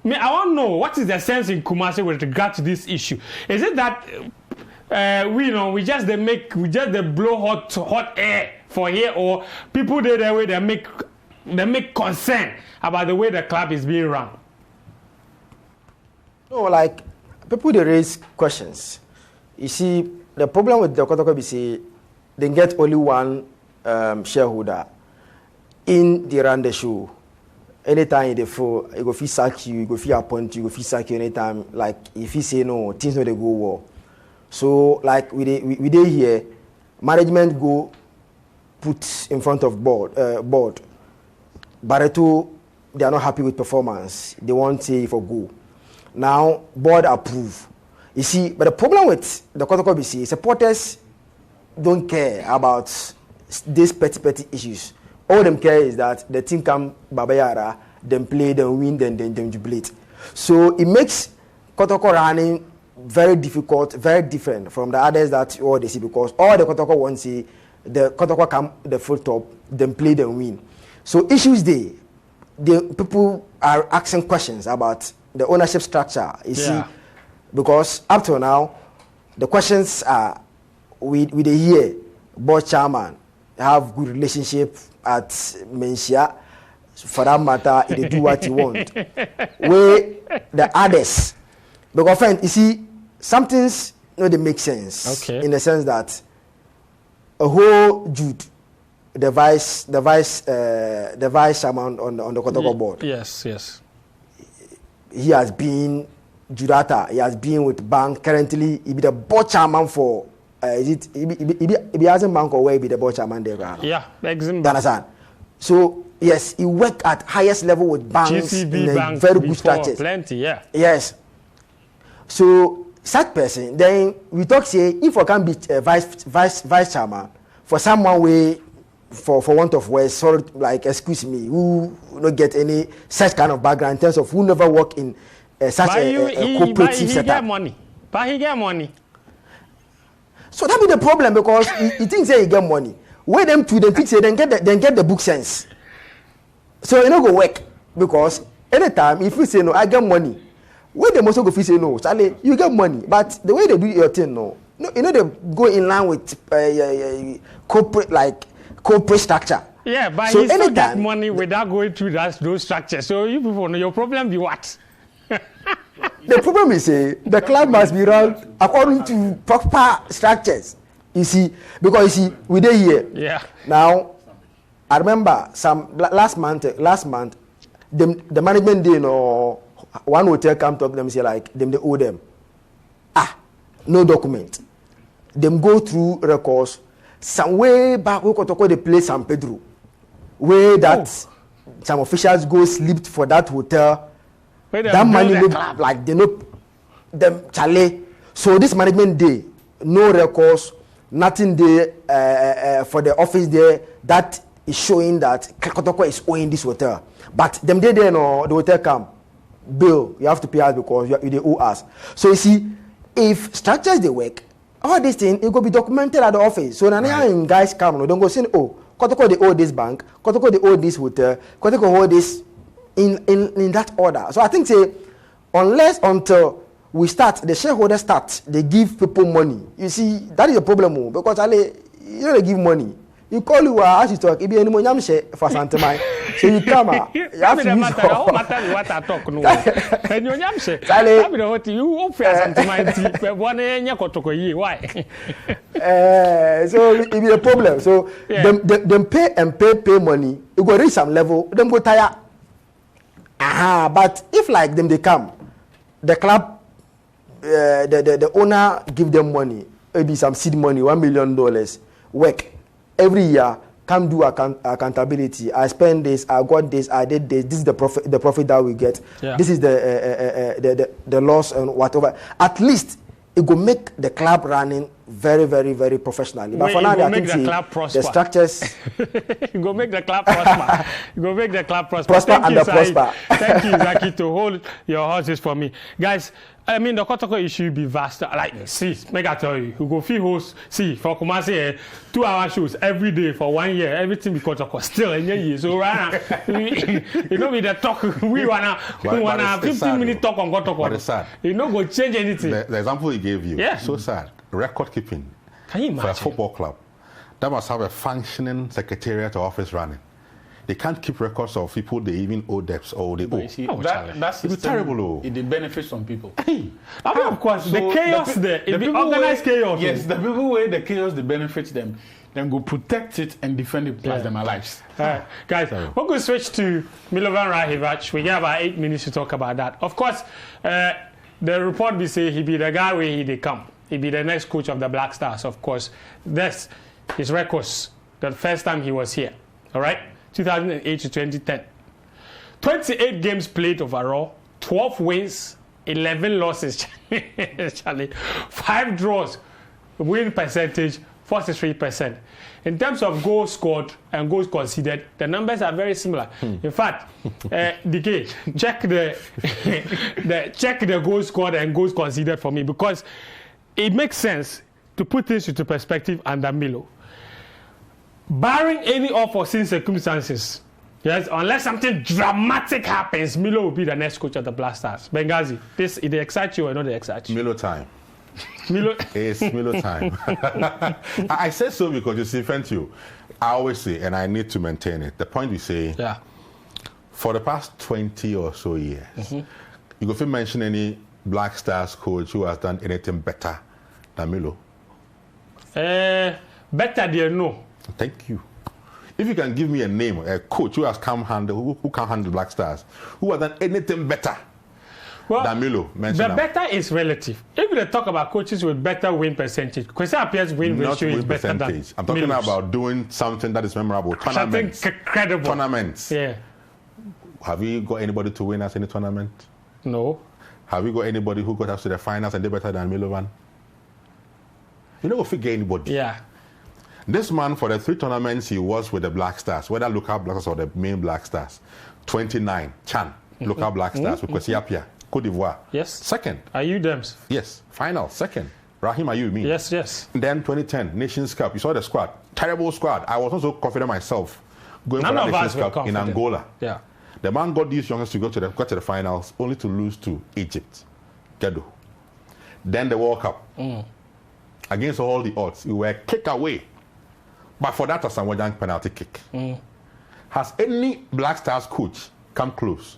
I want to know, what is the sense in Kumasi with regard to this issue? Is it that we just blow hot air for here, or people there the way they make concern about the way the club is being run? No, like people they raise questions. You see, the problem with the Kotoko BC, they get only one shareholder in the run the show. Anytime they feel you go feel sack you go feel appoint you go feel sack you anytime. Like if you say no, things no they go well. So like we dey here, management go put in front of board. Barreto, they are not happy with performance. They want say for go. Now board approve. You see, but the problem with the Kotoko BC, supporters don't care about these petty issues. All them care is that the team come Babayara, then play, then win, then jubilate. So it makes Kotoko running very difficult, very different from the others that all they see, because all the Kotoko want to see the Kotoko come the full top, then play, then win. So issues the people are asking questions about the ownership structure. You see, because up to now the questions are we the year board chairman have good relationship at Mensia. For that matter, they do what you want. Where the others, because friend, you see, some things they make sense. Okay. In the sense that a whole Jude, the vice chairman on the Kotoko board. Yes. He has been Judata. He has been with bank. Currently, he be the board chairman for. He hasn't bank or where he be the board chairman there. Yeah, understand? So yes, he worked at highest level with banks GCB in bank very good structures. Plenty, yeah. Yes. So such person, then we talk say if I can be vice chairman for someone way for want of words, sorry, like excuse me, who don't get any such kind of background in terms of who never work in such a cooperative setup. But he get money. So that be the problem, because he thinks he get money. Wait them to the fix it, then get the book sense. So you know go work, because anytime if you say no, I get money. When they also go say no, Charlie, you get money. But the way they do your thing, no, you know they go in line with corporate structure. Yeah, but so he still get money without going through those structures. So you people know your problem be what? The problem is the club must be run according to proper structures. You see, because you see, we dey here. Yeah. Now, I remember last month, the management day, one hotel come talk them say like they owe them. No document. Them go through records. Some way back we Kotoko they play San Pedro, where that some officials go sleep for that hotel. That money look like they know them Charlie. So this management day, no records, nothing there for the office there that is showing that Kotoko is owing this hotel. But them day there no the hotel come bill you have to pay us because you they owe us. So you see, if structures they work, all these things it go be documented at the office. So now guys come no don't go say Kotoko they owe this bank, Kotoko they owe this hotel, Kotoko owe this. In that order. So I think until we start, the shareholders start, they give people money. You see, that is a problem because you don't give money. You call you as you talk, if you any money for Santamai. So you come you have to use what I talk no. And you yamse. You offer Santamai one Kotoko why? So it be a problem. So them pay money, you go reach some level, them go tire. But if like them they come, the club, the owner give them money, maybe some seed money, $1 million, work every year, come do accountability. I spend this, I got this, I did this. This is the profit that we get. Yeah. This is the loss and whatever. At least it will make the club running very, very, very professionally. But Wait, for now, I make think the club prosper. the structures. Go make the club prosper. Go make the club prosper. Prosper Thank and you, the prosper. Thank you, Zaki, to hold your horses for me. Guys, I mean, the Kotoko issue be vast. Like, see, make I tell you, go fee host, see, for Kumasi, 2-hour shows every day for 1 year, everything be Kotoko still in year. So, right now, you know, with the talk, we wanna 15-minute talk on Kotoko. But it's sad. You know, go change anything. The example he gave you, Yeah. so sad. Record keeping. Can you imagine? For a football club, that must have a functioning secretariat or office running. They can't keep records of people they even owe debts or they owe. You see, Oh, that's It's terrible, though. It benefits some people. I mean, of course, the So chaos the there, it be people organized where- chaos. Yes, the people where the chaos they benefit them, then go protect it and defend it plus them lives. All right, guys, we're going to switch to Milovan Rahivac. We got about 8 minutes to talk about that. Of course, the report be say he be the guy where he come. He be the next coach of the Black Stars, of course. That's his records. The first time he was here, all right, 2008 to 2010. 28 games played overall, 12 wins, 11 losses, Charlie, 5 draws, win percentage 43%. In terms of goals scored and goals conceded, the numbers are very similar. In fact, DK, check the goals scored and goals conceded for me, because it makes sense to put things into perspective under Milo. Barring any unforeseen circumstances, yes, unless something dramatic happens, Milo will be the next coach of the Black Stars. Benghazi, it excites you or not excite you? Milo time. Milo. It's Milo time. I say so because you see, friend, I always say, and I need to maintain it. The point we say, Yeah. for the past 20 or so years, you go to mention any Black Stars coach who has done anything better than Milo? Better than no. Thank you. If you can give me a name, a coach who has come handle, who can handle Black Stars, who has done anything better than Milo, mention the them. better is relative. If we talk about coaches with better win percentage, because appears win Not ratio is win better than percentage. I'm talking Milo's. about doing something that is memorable. Tournaments. Something credible. Tournaments. Yeah. Have you got anybody to win us any tournament? No. Have you got anybody who got us to the finals and did better than Milovan? You know, if you get anybody. Yeah. This man, for the 3 tournaments he was with the Black Stars, whether local Black Stars or the main Black Stars, 29, Chan, local Black Stars with Kwesi Appiah, Côte d'Ivoire. Yes. Second. Are you them? Yes. Final. Second. Rahim, are you me? Yes, yes. Then 2010, Nations Cup. You saw the squad. Terrible squad. I was not so confident myself going None for of that us Nations were Cup in confident. Angola. Yeah. The man got these youngsters to go to the finals, only to lose to Egypt. Gedo. Then the World Cup. Against all the odds, we were kicked away. But for that, a Samoan penalty kick. Has any Black Stars coach come close?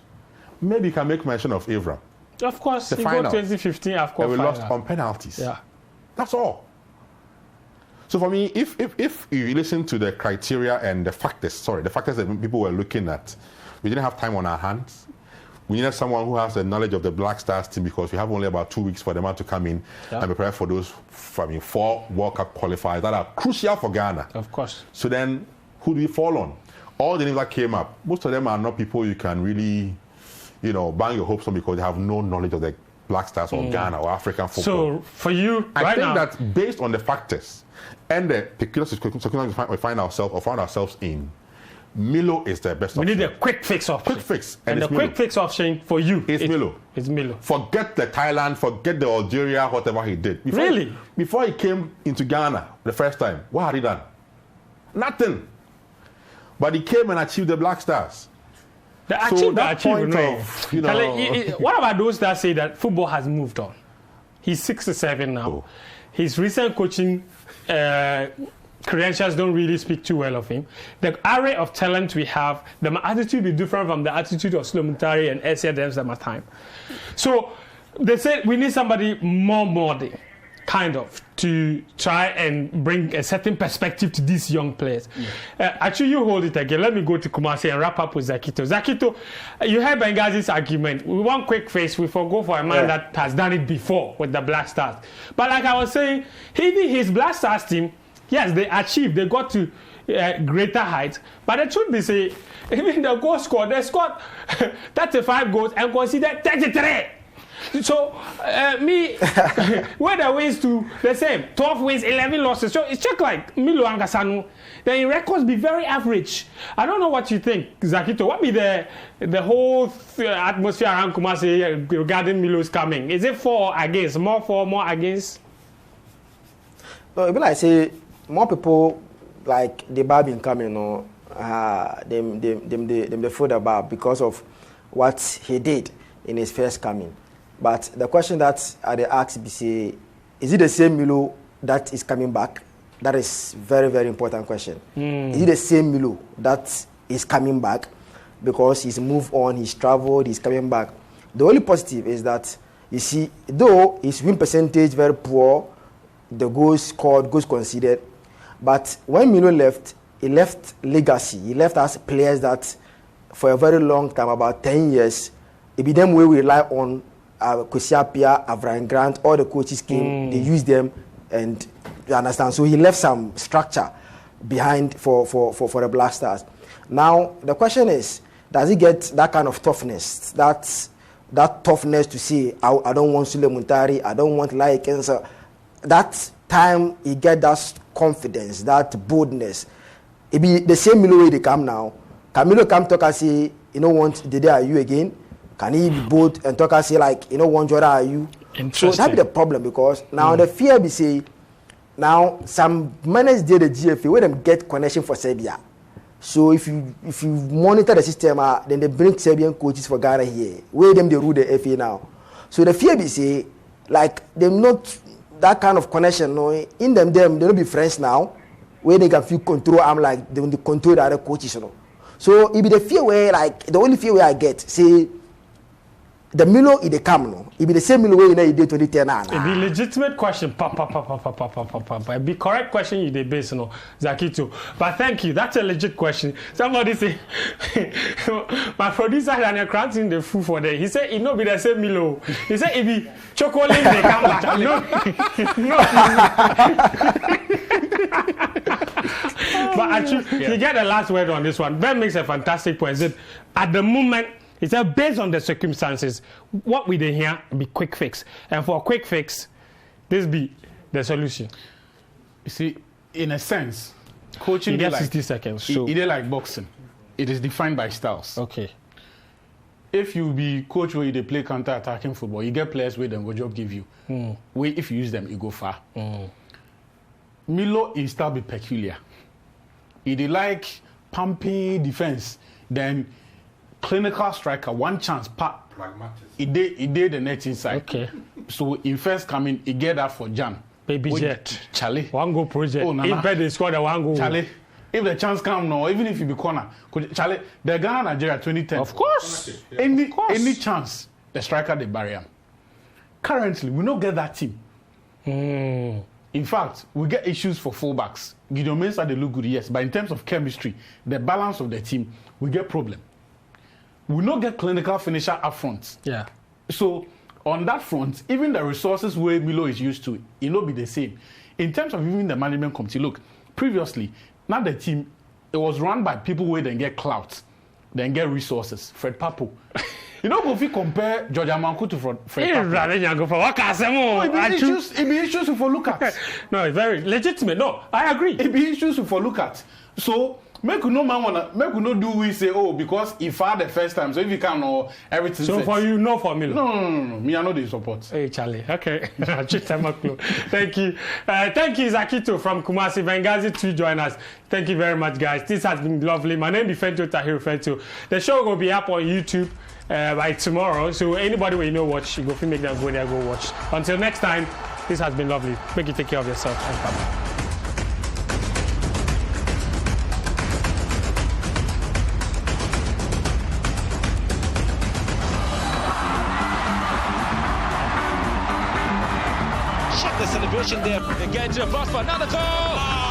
Maybe you can make mention of Avram. Of course, The he got finals. 2015 AFCON And we final. lost on penalties. Yeah. That's all. So for me, if you listen to the criteria and the factors that people were looking at, we didn't have time on our hands. We needed someone who has the knowledge of the Black Stars team, because we have only about 2 weeks for the man to come in and prepare for those 4 World Cup qualifiers that are crucial for Ghana. Of course. So then, who do we fall on? All the names that came up, most of them are not people you can really, bang your hopes on, because they have no knowledge of the Black Stars or Ghana or African football. So for you, I think now, that based on the factors and the peculiar circumstances we found ourselves in, Milo is the best we option. need a quick fix option. Quick fix. And the it's Milo. quick fix option for you It's Milo. It's Milo. Forget the Thailand, forget the Algeria, whatever he did. Really? Before he came into Ghana the first time, what had he done? Nothing. But he came and achieved the Black Stars. The So achieve, that point no. of, What about those that say that football has moved on? He's 67 now. Oh. His recent coaching credentials don't really speak too well of him. The array of talent we have, the attitude is different from the attitude of Slomutari and Esia Demsama time. So they said we need somebody more modern, kind of, to try and bring a certain perspective to these young players. Actually, you hold it again. Let me go to Kumasi and wrap up with Zakito. Zakito, you heard Benghazi's argument. We want quick face. We forgo for a man that has done it before with the Black Stars. But like I was saying, his Black Stars team, yes, they achieved. They got to greater heights. But the truth be say, even the goal scored, they scored 35 goals and considered 33. So, me, where the wins to the same 12 wins, 11 losses. So, it's just like Milo and Kasanu. Then records be very average. I don't know what you think, Zakito. What be the whole atmosphere around Kumasi regarding Milo's coming? Is it for against? More for, more against? No, it be like say more people like the Barbie coming, you know, them the food about because of what he did in his first coming. But the question that I ask be say, is it the same Milo that is coming back? That is very, very important question. Is it the same Milo that is coming back? Because he's moved on, he's traveled, he's coming back. The only positive is that, you see, though his win percentage very poor, the goals scored, goals conceded, but when Milo left, he left legacy. He left us players that for a very long time, about 10 years, it be them we rely on Kosiapia, Avran Grant, all the coaches came, they used them, and you understand. So he left some structure behind for the Black Stars. Now the question is, does he get that kind of toughness? That toughness to say, I don't want Sule Muntari, I don't want Lai Kensa. That time he get that confidence, that boldness. It be the same Milo way they come now. Can Milo come talk and say, you know what, Dede are you again? Can he be bold and talk and say like, you know what, Jordan are you? So that be the problem because now the fear be say, now some managers did the GFA where them get connection for Serbia. So if you monitor the system, then they bring Serbian coaches for Ghana here. Where them they rule the FA now. So the fear be say, like they not that kind of connection. No, in them they don't be friends now. Where they can feel control. I'm like they control the other coaches. You know. So it be the fear where like the only fear where I get say. The Milo is the come no. It be the same Milo way you know you did 2010 now. It be legitimate question. It be correct question you did base no Zakito. But thank you. That's a legit question. Somebody say my producer Daniel Cranton the fool for that. He said it no be the same Milo. He said it be chocolate they come back. But actually, you get the last word on this one. Ben makes a fantastic point. Is it at the moment? He said, based on the circumstances, what we did here be quick fix. And for a quick fix, this be the solution. You see, in a sense, coaching is like 60 seconds. So. It is like boxing. It is defined by styles. Okay. If you be coach where you play counter-attacking football, you get players where them go job give you. Where if you use them, you go far. Milo is style be peculiar. It is like pumping defense. Then clinical striker, one chance, he did the net inside. Okay. So in first coming, he get that for Jan. Baby jet. Charlie. One goal project. Oh, if they score the one goal. Charlie. If the chance come now, even if you be corner, Charlie, the Ghana Nigeria 2010. Of course. Any chance, the striker they bury him. Currently, we don't get that team. In fact, we get issues for fullbacks. Gideon Mensah, they look good, yes, but in terms of chemistry, the balance of the team, we get problem. We don't get clinical finisher up front. Yeah. So on that front, even the resources where Milo is used to, it will be the same. In terms of even the management committee, look, previously, now the team, it was run by people where they get clout, then get resources. Fred Papo. You know, if you compare George Amanku to Fred Papo, it be issues for look at. No, it's very legitimate. No, I agree. It be issues for look at. So, make no man wanna make no do we say because if I the first time, so if you can know everything. So for you, no for me. No. Me I know the support. Hey Charlie, okay. Thank you. Thank you, Zakito from Kumasi Benghazi to join us. Thank you very much, guys. This has been lovely. My name is Fento Tahiru Fento. The show will be up on YouTube by tomorrow. So anybody who you know watch, you go make them go there, go watch. Until next time, this has been lovely. Make you take care of yourself and bye. Celebration there again, Javas for another goal.